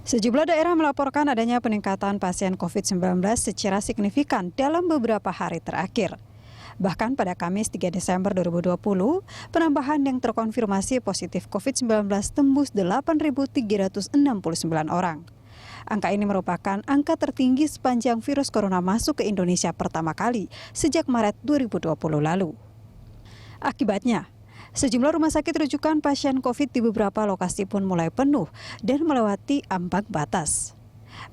Sejumlah daerah melaporkan adanya peningkatan pasien COVID-19 secara signifikan dalam beberapa hari terakhir. Bahkan pada Kamis 3 Desember 2020, penambahan yang terkonfirmasi positif COVID-19 tembus 8.369 orang. Angka ini merupakan angka tertinggi sepanjang virus corona masuk ke Indonesia pertama kali sejak Maret 2020 lalu. Akibatnya, sejumlah rumah sakit rujukan pasien COVID di beberapa lokasi pun mulai penuh dan melewati ambang batas.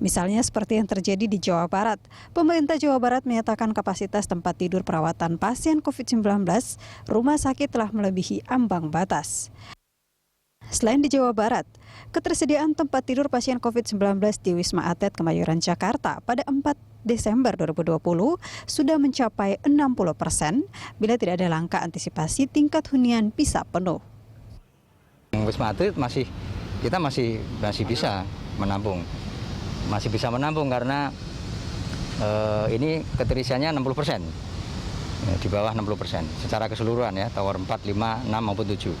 Misalnya seperti yang terjadi di Jawa Barat, pemerintah Jawa Barat menyatakan kapasitas tempat tidur perawatan pasien COVID-19 rumah sakit telah melebihi ambang batas. Selain di Jawa Barat, ketersediaan tempat tidur pasien COVID-19 di Wisma Atlet Kemayoran Jakarta pada 4 Desember 2020 sudah mencapai 60% bila tidak ada langkah antisipasi tingkat hunian bisa penuh. Wisma Atlet kita masih bisa menampung. Masih bisa menampung karena ini keterisiannya 60%. Di bawah 60% secara keseluruhan ya, tower 4, 5, 6 maupun 7.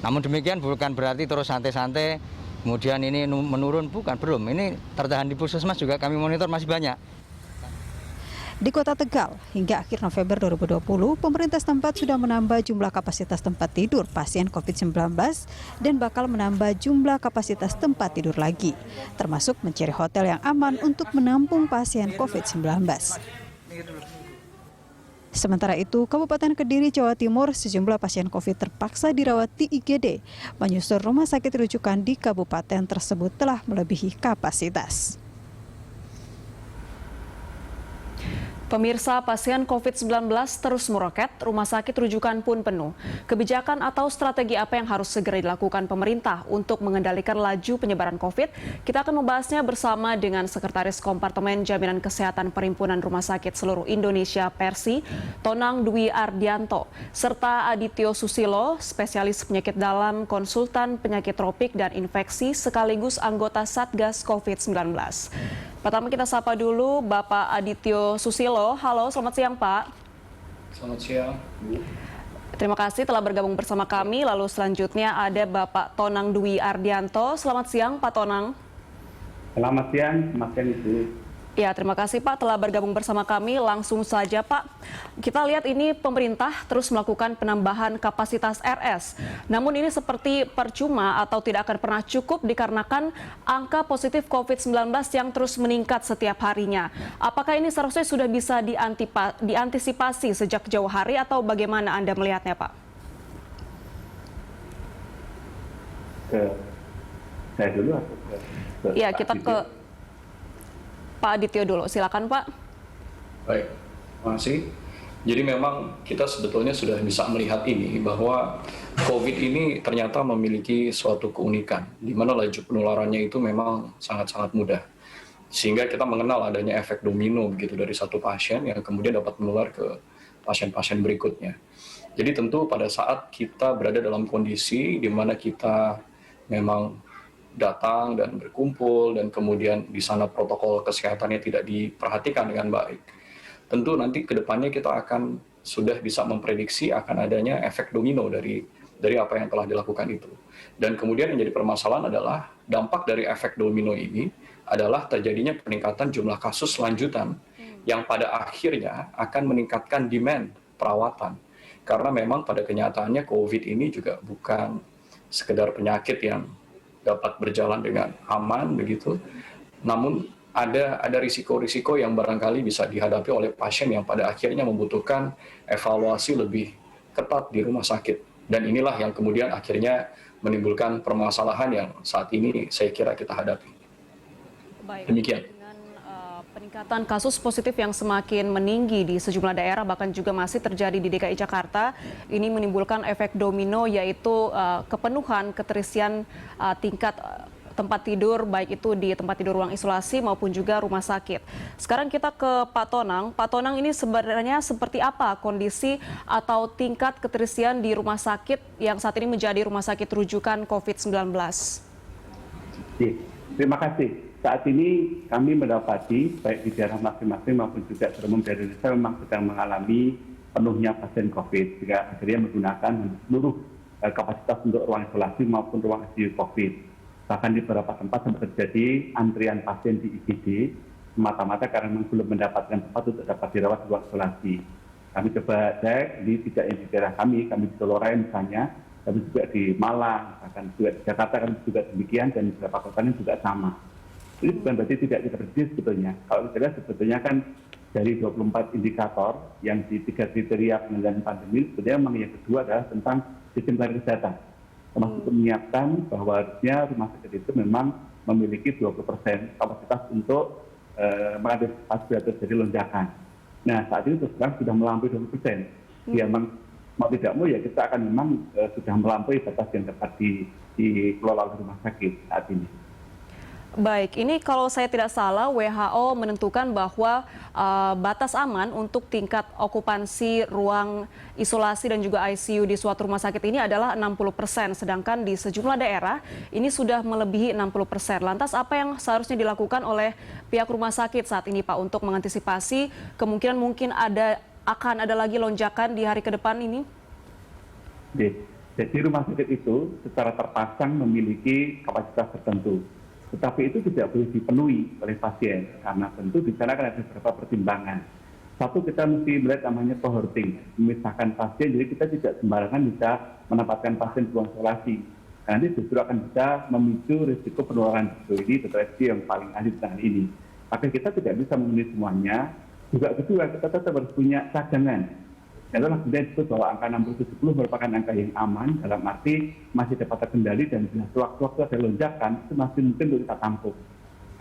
Namun demikian bukan berarti terus santai-santai, kemudian ini menurun, belum. Ini tertahan di puskesmas juga kami monitor masih banyak. Di Kota Tegal, hingga akhir November 2020, pemerintah setempat sudah menambah jumlah kapasitas tempat tidur pasien COVID-19 dan bakal menambah jumlah kapasitas tempat tidur lagi, termasuk mencari hotel yang aman untuk menampung pasien COVID-19. Sementara itu, Kabupaten Kediri, Jawa Timur, sejumlah pasien COVID terpaksa dirawat di IGD, menyusul rumah sakit rujukan di kabupaten tersebut telah melebihi kapasitas. Pemirsa, pasien COVID-19 terus meroket, rumah sakit rujukan pun penuh. Kebijakan atau strategi apa yang harus segera dilakukan pemerintah untuk mengendalikan laju penyebaran COVID? Kita akan membahasnya bersama dengan Sekretaris Kompartemen Jaminan Kesehatan Perhimpunan Rumah Sakit Seluruh Indonesia Persi, Tonang Dwi Ardianto, serta Adityo Susilo, spesialis penyakit dalam, konsultan penyakit tropik dan infeksi, sekaligus anggota Satgas COVID-19. Pertama kita sapa dulu Bapak Adityo Susilo. Halo, selamat siang Pak. Selamat siang, Bu. Terima kasih telah bergabung bersama kami. Lalu selanjutnya ada Bapak Tonang Dwi Ardianto. Selamat siang Pak Tonang. Selamat siang Ibu. Ya, terima kasih Pak telah bergabung bersama kami. Langsung saja Pak, kita lihat ini pemerintah terus melakukan penambahan kapasitas RS. Namun ini seperti percuma atau tidak akan pernah cukup dikarenakan angka positif COVID-19 yang terus meningkat setiap harinya. Apakah ini seharusnya sudah bisa diantisipasi sejak jauh hari atau bagaimana Anda melihatnya Pak? Saya dulu atau Ya, kita ke Pak Adityo dulu, silakan Pak. Baik, terima kasih. Jadi memang kita sebetulnya sudah bisa melihat ini bahwa COVID ini ternyata memiliki suatu keunikan, di mana laju penularannya itu memang sangat-sangat mudah. Sehingga kita mengenal adanya efek domino begitu dari satu pasien yang kemudian dapat menular ke pasien-pasien berikutnya. Jadi tentu pada saat kita berada dalam kondisi di mana kita memang datang dan berkumpul dan kemudian di sana protokol kesehatannya tidak diperhatikan dengan baik. Tentu nanti ke depannya kita akan sudah bisa memprediksi akan adanya efek domino dari apa yang telah dilakukan itu. Dan kemudian yang jadi permasalahan adalah dampak dari efek domino ini adalah terjadinya peningkatan jumlah kasus lanjutan yang pada akhirnya akan meningkatkan demand perawatan. Karena memang pada kenyataannya COVID ini juga bukan sekedar penyakit yang dapat berjalan dengan aman begitu, namun ada risiko-risiko yang barangkali bisa dihadapi oleh pasien yang pada akhirnya membutuhkan evaluasi lebih ketat di rumah sakit, dan inilah yang kemudian akhirnya menimbulkan permasalahan yang saat ini saya kira kita hadapi. Baik. Demikian. Peningkatan kasus positif yang semakin meninggi di sejumlah daerah bahkan juga masih terjadi di DKI Jakarta, ini menimbulkan efek domino yaitu kepenuhan keterisian tingkat tempat tidur, baik itu di tempat tidur ruang isolasi maupun juga rumah sakit. Sekarang kita ke Pak Tonang. Pak Tonang, ini sebenarnya seperti apa kondisi atau tingkat keterisian di rumah sakit yang saat ini menjadi rumah sakit rujukan COVID-19? Terima kasih. Saat ini kami mendapati baik di daerah masing-masing maupun juga umum dari Indonesia memang sedang mengalami penuhnya pasien COVID, sehingga akhirnya menggunakan seluruh kapasitas untuk ruang isolasi maupun ruang ICU COVID. Bahkan di beberapa tempat sempat terjadi antrian pasien di IGD semata-mata karena memang belum mendapatkan tempat untuk dapat dirawat di ruang isolasi. Kami coba cek, di tidak yang di daerah kami di Solorai misalnya, tapi juga di Malang, bahkan juga di Jakarta kami juga demikian, dan di beberapa kota ini juga sama. Ini bukan berarti tidak kita berdiri sebetulnya. Kalau kita lihat sebetulnya kan dari 24 indikator yang di 3 kriteria pengendalian pandemi, sebetulnya memang yang kedua adalah tentang sistem pelayanan kesehatan. Termasuk menyiapkan bahwa harusnya rumah sakit itu memang memiliki 20% kapasitas untuk mengantisipasi bila terjadi lonjakan. Nah, saat ini terus terang sudah melampaui 20%. Ya, mau tidak mau ya kita akan memang sudah melampaui batas yang dapat dikelola oleh rumah sakit saat ini. Baik, ini kalau saya tidak salah WHO menentukan bahwa batas aman untuk tingkat okupansi ruang isolasi dan juga ICU di suatu rumah sakit ini adalah 60%, sedangkan di sejumlah daerah ini sudah melebihi 60%. Lantas apa yang seharusnya dilakukan oleh pihak rumah sakit saat ini Pak untuk mengantisipasi kemungkinan mungkin akan ada lagi lonjakan di hari ke depan ini? Jadi rumah sakit itu secara terpasang memiliki kapasitas tertentu. Tetapi itu tidak boleh dipenuhi oleh pasien, karena tentu di sana kan ada beberapa pertimbangan. Satu, kita mesti melihat namanya cohorting, memisahkan pasien, jadi kita tidak sembarangan bisa menempatkan pasien di ruang isolasi. Karena ini justru akan bisa memicu risiko penularan ini, deteksi yang paling ahli di ini. Maka kita tidak bisa memenuhi semuanya. Juga kedua, kita tetap harus punya cadangan. Itu maksudnya disebut bahwa angka 60-70 merupakan angka yang aman, dalam arti masih dapat terkendali dan bila sewaktu-waktu ada lonjakan, itu masih mungkin untuk kita tampung.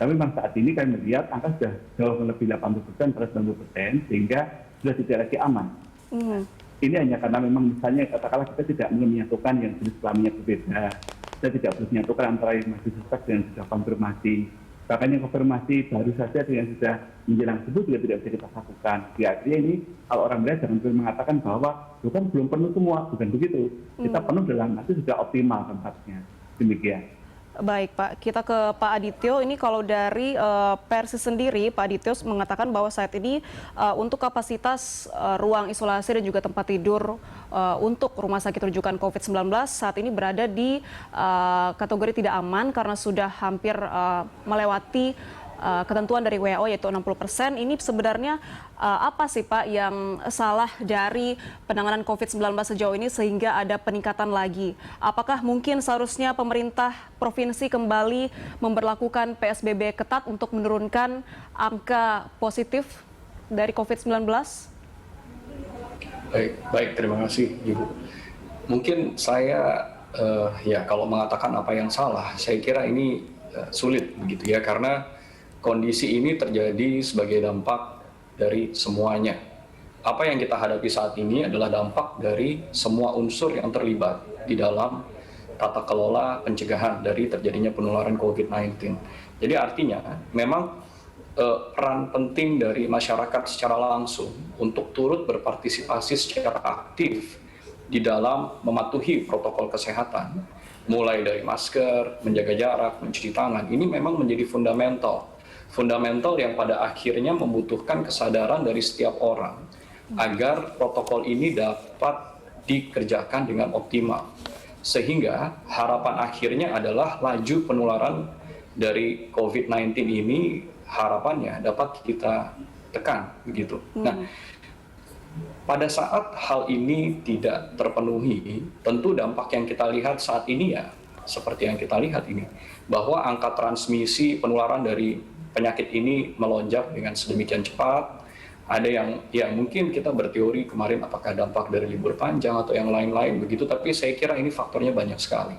Tapi memang saat ini kami melihat angka sudah jauh lebih 80% pada 90%, sehingga sudah tidak lagi aman. Ini hanya karena memang misalnya katakanlah kita tidak menyatukan yang jenis kelaminnya berbeda, kita tidak boleh menyatukan antara yang masih suspek dengan sudah konfirmasi. Bahkan yang konfirmasi baru saja dengan sudah menjelang subuh juga tidak bisa kita lakukan. Di akhirnya ini kalau orang melihat jangan perlu mengatakan bahwa bukan belum penuh semua, bukan begitu. Kita penuh dalam arti sudah optimal tempatnya. Demikian. Baik Pak, kita ke Pak Adityo. Ini kalau dari Persis sendiri, Pak Adityo mengatakan bahwa saat ini untuk kapasitas ruang isolasi dan juga tempat tidur untuk rumah sakit rujukan COVID-19 saat ini berada di kategori tidak aman karena sudah hampir melewati ketentuan dari WHO yaitu 60%. Ini sebenarnya apa sih Pak yang salah dari penanganan COVID-19 sejauh ini sehingga ada peningkatan lagi? Apakah mungkin seharusnya pemerintah provinsi kembali memberlakukan PSBB ketat untuk menurunkan angka positif dari COVID-19? Baik, terima kasih Ibu. Mungkin saya ya kalau mengatakan apa yang salah, saya kira ini sulit begitu ya, karena kondisi ini terjadi sebagai dampak dari semuanya. Apa yang kita hadapi saat ini adalah dampak dari semua unsur yang terlibat di dalam tata kelola pencegahan dari terjadinya penularan COVID-19. Jadi artinya memang peran penting dari masyarakat secara langsung untuk turut berpartisipasi secara aktif di dalam mematuhi protokol kesehatan, mulai dari masker, menjaga jarak, mencuci tangan, ini memang menjadi fundamental yang pada akhirnya membutuhkan kesadaran dari setiap orang agar protokol ini dapat dikerjakan dengan optimal. Sehingga harapan akhirnya adalah laju penularan dari COVID-19 ini harapannya dapat kita tekan begitu. Nah, pada saat hal ini tidak terpenuhi, tentu dampak yang kita lihat saat ini ya seperti yang kita lihat ini, bahwa angka transmisi penularan dari penyakit ini melonjak dengan sedemikian cepat. Ada yang ya mungkin kita berteori kemarin apakah dampak dari libur panjang atau yang lain-lain begitu, tapi saya kira ini faktornya banyak sekali.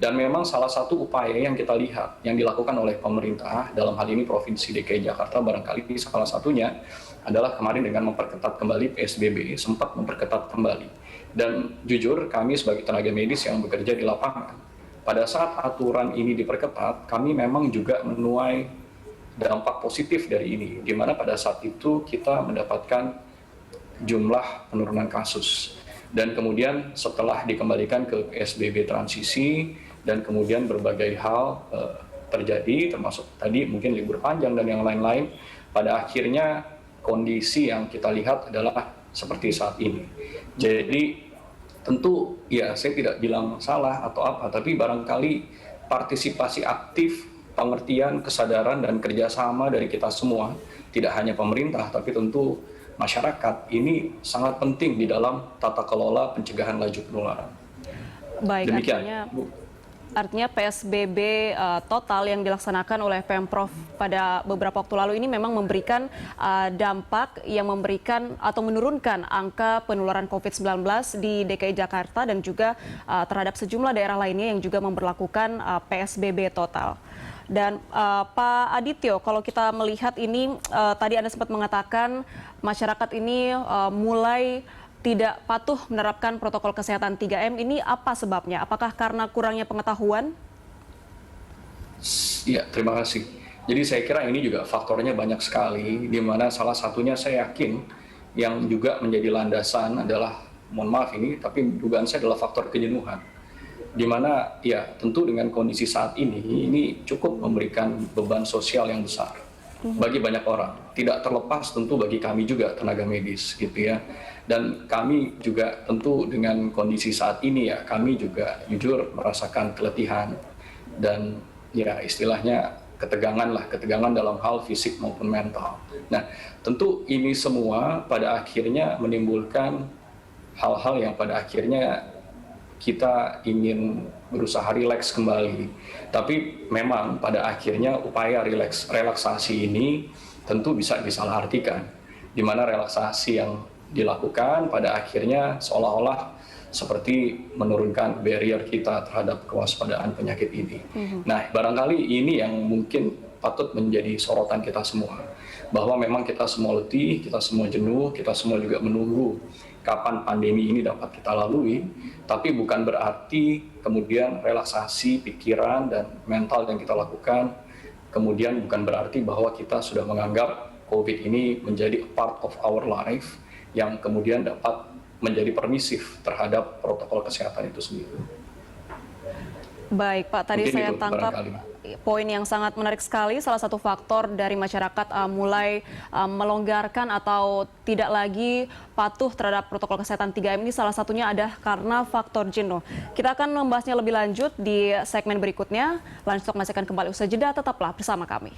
Dan memang salah satu upaya yang kita lihat yang dilakukan oleh pemerintah dalam hal ini Provinsi DKI Jakarta barangkali salah satunya adalah kemarin dengan memperketat kembali PSBB, sempat memperketat kembali. Dan jujur kami sebagai tenaga medis yang bekerja di lapangan, pada saat aturan ini diperketat, kami memang juga menuai dampak positif dari ini, di mana pada saat itu kita mendapatkan jumlah penurunan kasus. Dan kemudian setelah dikembalikan ke PSBB transisi, dan kemudian berbagai hal terjadi, termasuk tadi mungkin libur panjang dan yang lain-lain, pada akhirnya kondisi yang kita lihat adalah seperti saat ini. Jadi tentu ya saya tidak bilang salah atau apa, tapi barangkali partisipasi aktif, pengertian, kesadaran, dan kerjasama dari kita semua, tidak hanya pemerintah, tapi tentu masyarakat, ini sangat penting di dalam tata kelola pencegahan laju penularan. Baik, Demikian, Bu. artinya PSBB total yang dilaksanakan oleh Pemprov pada beberapa waktu lalu ini memang memberikan dampak yang memberikan atau menurunkan angka penularan COVID-19 di DKI Jakarta dan juga terhadap sejumlah daerah lainnya yang juga memberlakukan PSBB total. Dan Pak Adityo, kalau kita melihat ini, tadi Anda sempat mengatakan masyarakat ini mulai tidak patuh menerapkan protokol kesehatan 3M, ini apa sebabnya? Apakah karena kurangnya pengetahuan? Ya, terima kasih. Jadi saya kira ini juga faktornya banyak sekali, di mana salah satunya saya yakin yang juga menjadi landasan adalah, mohon maaf ini, tapi dugaan saya adalah faktor kejenuhan. Di mana ya tentu dengan kondisi saat ini cukup memberikan beban sosial yang besar bagi banyak orang. Tidak terlepas tentu bagi kami juga tenaga medis gitu ya. Dan kami juga tentu dengan kondisi saat ini ya, kami juga jujur merasakan keletihan dan ya istilahnya ketegangan dalam hal fisik maupun mental. Nah, tentu ini semua pada akhirnya menimbulkan hal-hal yang pada akhirnya kita ingin berusaha rileks kembali. Tapi memang pada akhirnya upaya relaksasi ini tentu bisa disalahartikan, di mana relaksasi yang dilakukan pada akhirnya seolah-olah seperti menurunkan barrier kita terhadap kewaspadaan penyakit ini. Nah, barangkali ini yang mungkin patut menjadi sorotan kita semua, bahwa memang kita semua letih, kita semua jenuh, kita semua juga menunggu kapan pandemi ini dapat kita lalui, tapi bukan berarti kemudian relaksasi pikiran dan mental yang kita lakukan, kemudian bukan berarti bahwa kita sudah menganggap COVID ini menjadi a part of our life, yang kemudian dapat menjadi permisif terhadap protokol kesehatan itu sendiri. Baik Pak, tadi Mungkin saya itu tangkap poin yang sangat menarik sekali. Salah satu faktor dari masyarakat mulai melonggarkan atau tidak lagi patuh terhadap protokol kesehatan 3M ini salah satunya ada karena faktor jenuh. Kita akan membahasnya lebih lanjut di segmen berikutnya. Lanjut masih akan kembali usai jeda, tetaplah bersama kami.